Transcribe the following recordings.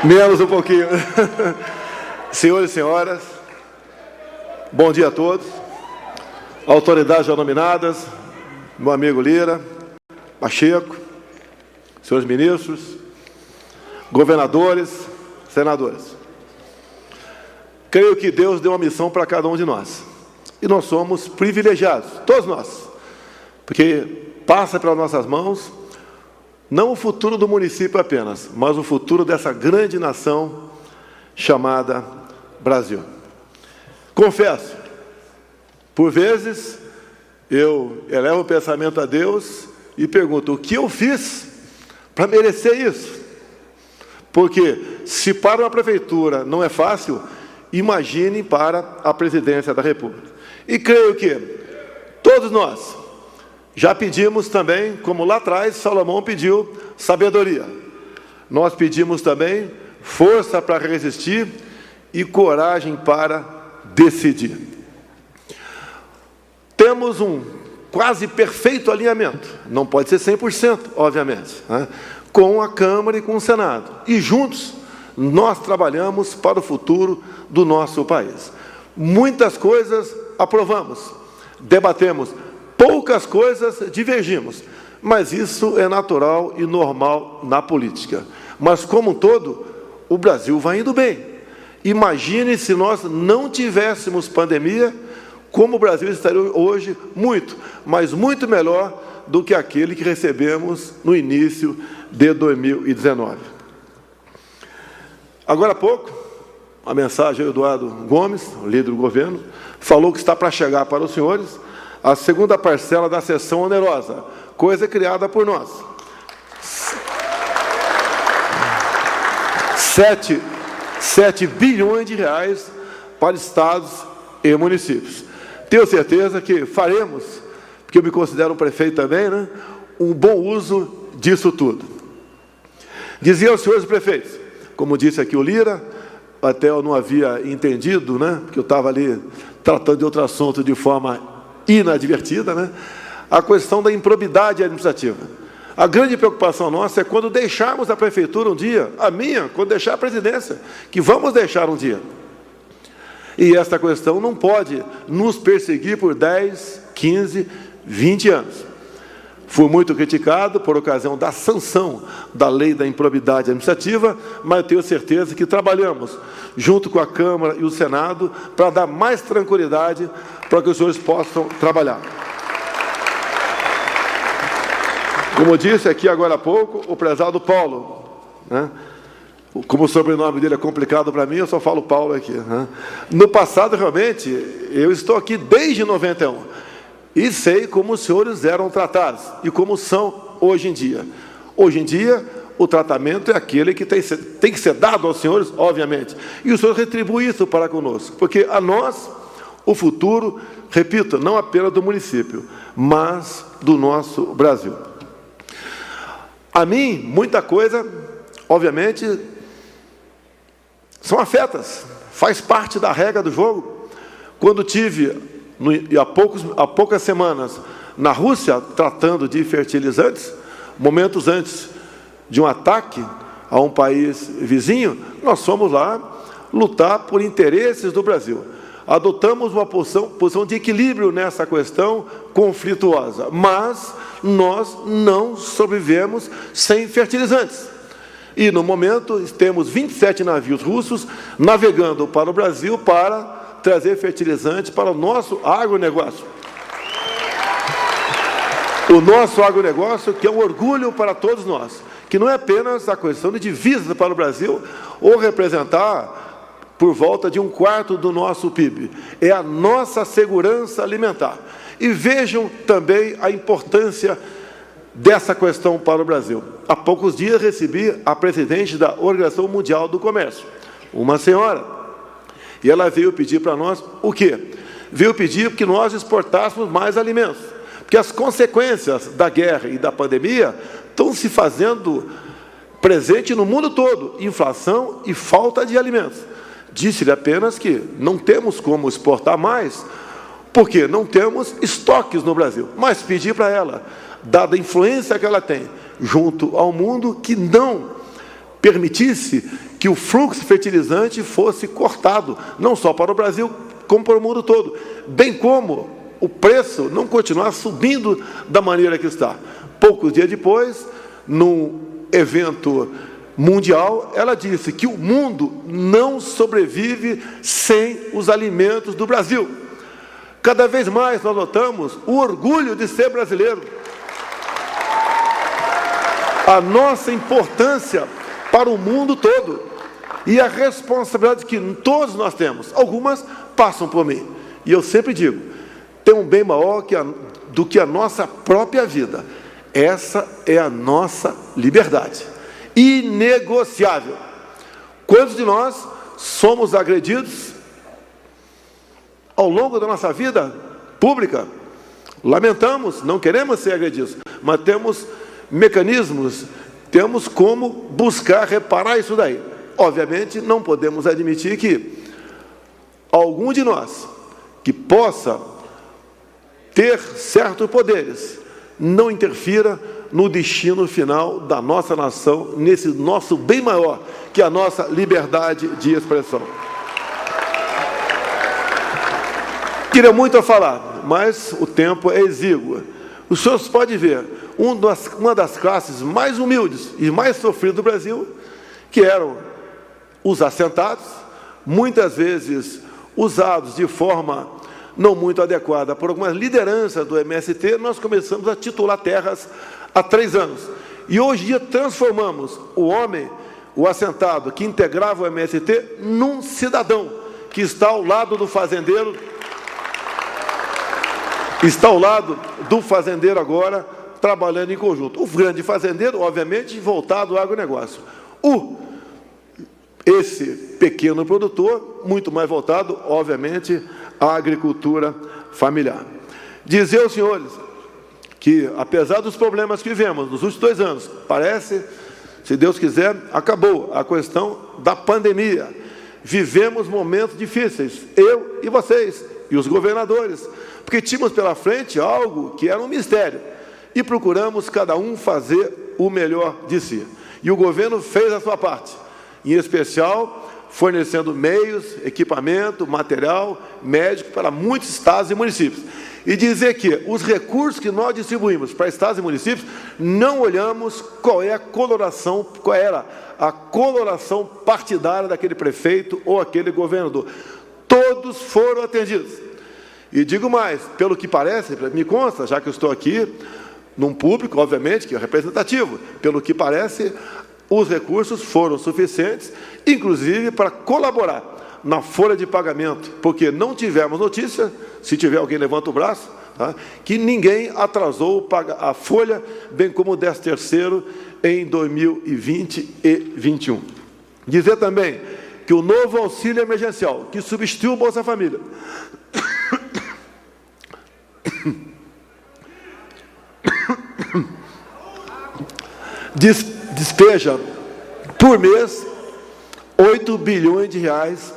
Menos um pouquinho. Senhores e senhoras, bom dia a todos. Autoridades já nominadas, meu amigo Lira, Pacheco, senhores ministros, governadores, senadores. Creio que Deus deu uma missão para cada um de nós. E nós somos privilegiados, todos nós, porque passa pelas nossas mãos não o futuro do município apenas, mas o futuro dessa grande nação chamada Brasil. Confesso, por vezes eu elevo o pensamento a Deus e pergunto: o que eu fiz para merecer isso? Porque se para uma prefeitura não é fácil, imagine para a presidência da República. E creio que todos nós já pedimos também, como lá atrás Salomão pediu, sabedoria. Nós pedimos também força para resistir e coragem para decidir. Temos um quase perfeito alinhamento, não pode ser 100%, obviamente, né, com a Câmara e com o Senado. E juntos nós trabalhamos para o futuro do nosso país. Muitas coisas aprovamos, debatemos, poucas coisas divergimos, mas isso é natural e normal na política. Mas, como um todo, o Brasil vai indo bem. Imagine se nós não tivéssemos pandemia, como o Brasil estaria hoje muito, mas muito melhor do que aquele que recebemos no início de 2019. Agora há pouco, a mensagem do Eduardo Gomes, o líder do governo, falou que está para chegar para os senhores a segunda parcela da cessão onerosa, coisa criada por nós. 7 bilhões de reais para estados e municípios. Tenho certeza que faremos, porque eu me considero um prefeito também, né, um bom uso disso tudo. Dizia aos senhores prefeitos, como disse aqui o Lira, até eu não havia entendido, né, porque eu estava ali tratando de outro assunto de forma inadvertida, né, a questão da improbidade administrativa. A grande preocupação nossa é quando deixarmos a prefeitura um dia, a minha, quando deixar a presidência, que vamos deixar um dia. E esta questão não pode nos perseguir por 10, 15, 20 anos. Fui muito criticado por ocasião da sanção da lei da improbidade administrativa, mas eu tenho certeza que trabalhamos junto com a Câmara e o Senado para dar mais tranquilidade para que os senhores possam trabalhar. Como disse aqui agora há pouco, o prezado Paulo, né? Como o sobrenome dele é complicado para mim, eu só falo Paulo aqui, né? No passado, realmente, eu estou aqui desde 91 e sei como os senhores eram tratados e como são hoje em dia. Hoje em dia, o tratamento é aquele que tem que ser dado aos senhores, obviamente, e o senhor retribui isso para conosco, porque a nós, o futuro, repito, não apenas do município, mas do nosso Brasil. A mim, muita coisa, obviamente, são afetas, faz parte da regra do jogo. Quando tive, há poucas semanas, na Rússia, tratando de fertilizantes, momentos antes de um ataque a um país vizinho, nós fomos lá lutar por interesses do Brasil. Adotamos uma posição de equilíbrio nessa questão conflituosa, mas nós não sobrevivemos sem fertilizantes. E, no momento, temos 27 navios russos navegando para o Brasil para trazer fertilizantes para o nosso agronegócio. O nosso agronegócio, que é um orgulho para todos nós, que não é apenas a questão de divisas para o Brasil, ou representar por volta de 1/4 do nosso PIB. É a nossa segurança alimentar. E vejam também a importância dessa questão para o Brasil. Há poucos dias recebi a presidente da Organização Mundial do Comércio, uma senhora, e ela veio pedir para nós o quê? Veio pedir que nós exportássemos mais alimentos, porque as consequências da guerra e da pandemia estão se fazendo presente no mundo todo, inflação e falta de alimentos. Disse-lhe apenas que não temos como exportar mais, porque não temos estoques no Brasil. Mas pedi para ela, dada a influência que ela tem, junto ao mundo que não permitisse que o fluxo fertilizante fosse cortado, não só para o Brasil, como para o mundo todo, bem como o preço não continuar subindo da maneira que está. Poucos dias depois, num evento mundial, ela disse que o mundo não sobrevive sem os alimentos do Brasil. Cada vez mais nós notamos o orgulho de ser brasileiro, a nossa importância para o mundo todo e a responsabilidade que todos nós temos. Algumas passam por mim. E eu sempre digo, tem um bem maior do que a nossa própria vida. Essa é a nossa liberdade. Inegociável. Quantos de nós somos agredidos ao longo da nossa vida pública? Lamentamos, não queremos ser agredidos, mas temos mecanismos, temos como buscar reparar isso daí. Obviamente, não podemos admitir que algum de nós que possa ter certos poderes não interfira no destino final da nossa nação, nesse nosso bem maior, que é a nossa liberdade de expressão. Queria muito a falar, mas o tempo é exíguo. Os senhores podem ver, uma das classes mais humildes e mais sofridas do Brasil, que eram os assentados, muitas vezes usados de forma não muito adequada por algumas lideranças do MST, nós começamos a titular terras há 3 anos. E hoje em dia transformamos o homem, o assentado que integrava o MST, num cidadão que está ao lado do fazendeiro, agora, trabalhando em conjunto. O grande fazendeiro, obviamente, voltado ao agronegócio. Esse pequeno produtor, muito mais voltado, obviamente, à agricultura familiar. Dizer aos senhores que, apesar dos problemas que vivemos nos últimos 2 anos, parece, se Deus quiser, acabou a questão da pandemia. Vivemos momentos difíceis, eu e vocês, e os governadores, porque tínhamos pela frente algo que era um mistério, e procuramos cada um fazer o melhor de si. E o governo fez a sua parte, em especial fornecendo meios, equipamento, material, médico para muitos estados e municípios. E dizer que os recursos que nós distribuímos para estados e municípios, não olhamos qual era a coloração partidária daquele prefeito ou aquele governador. Todos foram atendidos. E digo mais, pelo que parece, me consta, já que eu estou aqui, num público, obviamente, que é representativo, pelo que parece, os recursos foram suficientes, inclusive para colaborar na folha de pagamento, porque não tivemos notícia, se tiver alguém levanta o braço, tá, que ninguém atrasou a folha, bem como o 13º em 2020 e 2021. Dizer também que o novo auxílio emergencial, que substituiu o Bolsa Família, despeja por mês 8 bilhões de reais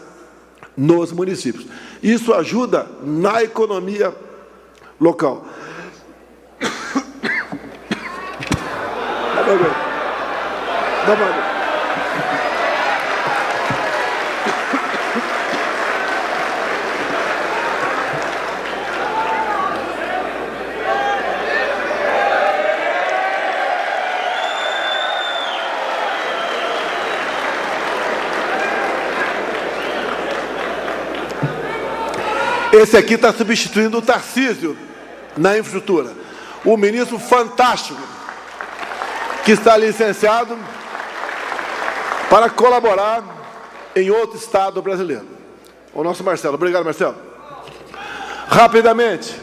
nos municípios. Isso ajuda na economia local. Esse aqui está substituindo o Tarcísio na infraestrutura. O ministro fantástico, que está licenciado para colaborar em outro estado brasileiro. O nosso Marcelo. Obrigado, Marcelo. Rapidamente,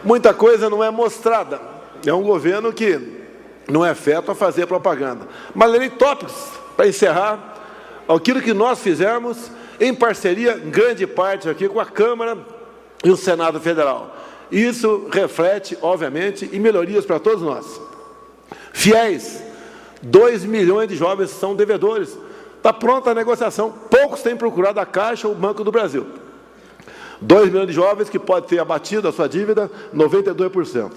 muita coisa não é mostrada. É um governo que não é feito a fazer propaganda. Mas lerei tópicos para encerrar aquilo que nós fizemos em parceria, em grande parte, aqui com a Câmara e o Senado Federal. Isso reflete, obviamente, em melhorias para todos nós. Fiéis, 2 milhões de jovens são devedores. Está pronta a negociação. Poucos têm procurado a Caixa ou o Banco do Brasil. 2 milhões de jovens que podem ter abatido a sua dívida, 92%.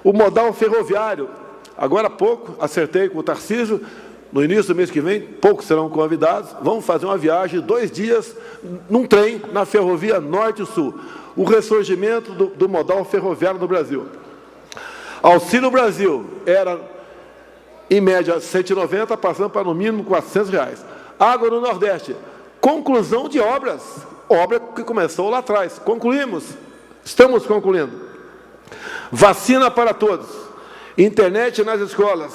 O modal ferroviário, Agora há pouco, acertei com o Tarcísio, no início do mês que vem, poucos serão convidados, vamos fazer uma viagem de 2 dias num trem na ferrovia Norte e Sul. O ressurgimento do modal ferroviário no Brasil. Auxílio Brasil era, em média, 190, passando para, no mínimo, R$400. Água no Nordeste. Conclusão de obras. Obra que começou lá atrás. Concluímos. Estamos concluindo. Vacina para todos. Internet nas escolas.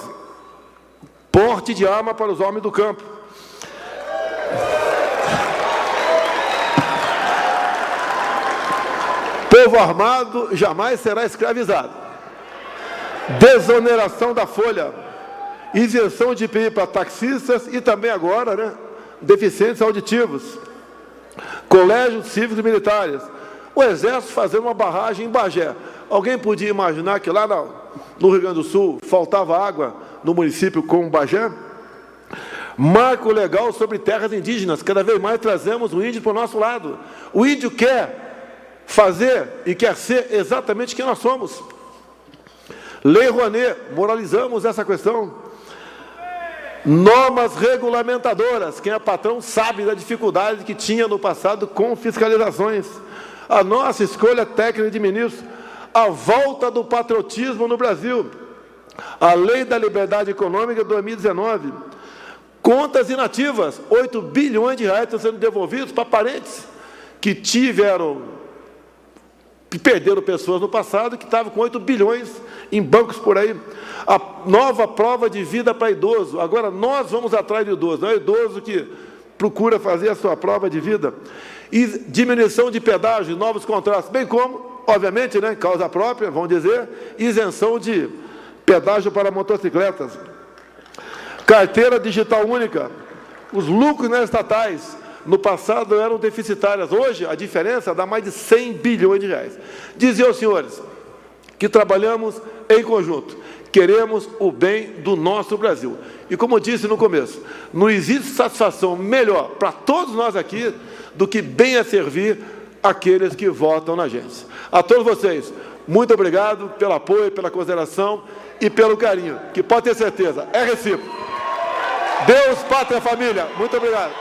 Porte de arma para os homens do campo. Povo armado jamais será escravizado. Desoneração da folha. Isenção de IPI para taxistas e também agora, né, deficientes auditivos. Colégios cívicos e militares. O Exército fazendo uma barragem em Bagé. Alguém podia imaginar que lá no Rio Grande do Sul faltava água no município como Bagé? Marco legal sobre terras indígenas. Cada vez mais trazemos o índio para o nosso lado. O índio quer fazer e quer ser exatamente quem nós somos. Lei Rouanet, moralizamos essa questão. Normas regulamentadoras. Quem é patrão sabe da dificuldade que tinha no passado com fiscalizações. A nossa escolha técnica de ministro. A volta do patriotismo no Brasil. A Lei da Liberdade Econômica de 2019. Contas inativas. 8 bilhões de reais estão sendo devolvidos para parentes que perderam pessoas no passado, que estavam com 8 bilhões em bancos por aí. A nova prova de vida para idoso. Agora nós vamos atrás do idoso, não é o idoso que procura fazer a sua prova de vida. E diminuição de pedágio, novos contratos, bem como, obviamente, né, causa própria, vamos dizer, isenção de pedágio para motocicletas. Carteira digital única. Os lucros nas estatais, no passado, eram deficitárias. Hoje, a diferença dá mais de 100 bilhões de reais. Dizer aos senhores que trabalhamos em conjunto. Queremos o bem do nosso Brasil. E como eu disse no começo, não existe satisfação melhor para todos nós aqui do que bem a servir aqueles que votam na gente. A todos vocês, muito obrigado pelo apoio, pela consideração e pelo carinho, que pode ter certeza, é recíproco. Deus, pátria, família. Muito obrigado.